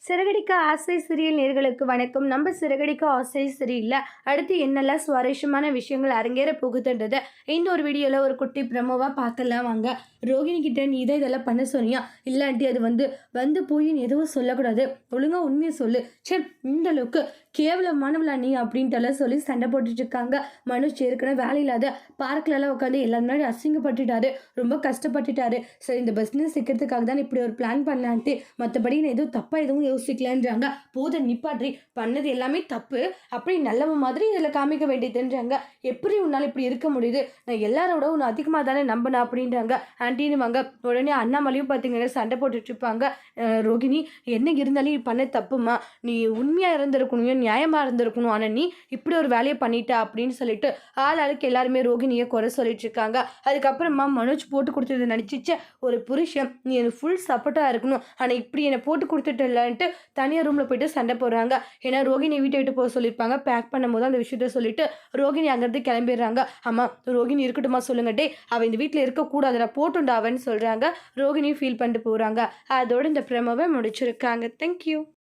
சிறகடிக்க ஆசை சீரியல் நேயர்களுக்கு வணக்கம். நம்ம சிறகடிக்க ஆசை சீரியல்ல அடுத்து என்னெல்லாம் சுவாரஸ்யமான விஷயங்கள் அரங்கேற போகுதுன்றத இந்த ஒரு வீடியோவில் ஒரு குட்டி ப்ரமோவா பார்க்கலாம் வாங்க. ரோகிணி கிட்ட நீ தான் இதெல்லாம் பண்ண சொன்னியா, இல்லாட்டி அது வந்து போய் நீ எதுவும் சொல்லக்கூடாது, ஒழுங்காக உண்மையை சொல்லு, சரி இந்த அளவுக்கு கேவலமானவளா நீ அப்படின்ட்டுலாம் சொல்லி சண்டை போட்டுட்டு இருக்காங்க. மனுஷ் ஏற்கனவே வேலை இல்லாத பார்க்கலலாம் உட்காந்து எல்லாரும் முன்னாடி அசிங்கப்பட்டுட்டாரு, ரொம்ப கஷ்டப்பட்டுட்டாரு. சரி இந்த பிஸ்னஸ் சிக்கிறதுக்காக தான் இப்படி ஒரு பிளான் பண்ணலான்ட்டு, மற்றபடி நான் எதுவும் தப்பாக எதுவும் யோசிக்கலன்றாங்க. போத நிப்பாட்ரி, பண்ணது எல்லாமே தப்பு, அப்படி நல்லவ மாதிரி இதில் காமிக்க வேண்டியதுன்றாங்க. எப்படி உன்னால் இப்படி இருக்க முடியுது, நான் எல்லாரோட உன்னை அதிகமாக தானே நம்பினேன் அப்படின்றாங்க. ஆன்டின்னு வாங்க. உடனே அண்ணாமலையும் பார்த்தீங்கன்னா சண்டை போட்டுட்டு இருப்பாங்க. ரோகிணி என்ன இருந்தாலும் நீ பண்ண தப்புமா, நீ உண்மையாக இருந்திருக்கணும், நியாயமாக இருந்திருக்கணும், ஆனால் நீ இப்படி ஒரு வேலையை பண்ணிட்ட அப்படின்னு சொல்லிட்டு ஆளுக்கு எல்லாருமே ரோகிணியை குறை சொல்லிட்டு இருக்காங்க. அதுக்கப்புறமா மனோஜ் போட்டு கொடுத்தது நினச்சிச்சு, ஒரு புருஷன் நீ எனக்கு ஃபுல் சப்போர்ட்டாக இருக்கணும், ஆனால் இப்படி என்னை போட்டு கொடுத்துட்டு தனியாக ரூமில் போயிட்டு சண்டை போடுறாங்க. ஏன்னா ரோகிணி வீட்டை விட்டு போக சொல்லியிருப்பாங்க. பேக் பண்ணும் போது அந்த விஷயத்த சொல்லிட்டு ரோகிணி அங்கேருந்து கிளம்பிடுறாங்க. ஆமாம் ரோகிணி இருக்கட்டுமா சொல்லுங்க, டே அவள் இந்த வீட்டில் இருக்கக்கூடாதுடா போட்டுண்டா அவன்னு சொல்கிறாங்க. ரோகிணி ஃபீல் பண்ணிட்டு போகிறாங்க. அதோடு இந்த ப்ரமோவை முடிச்சிருக்காங்க. தேங்க்யூ.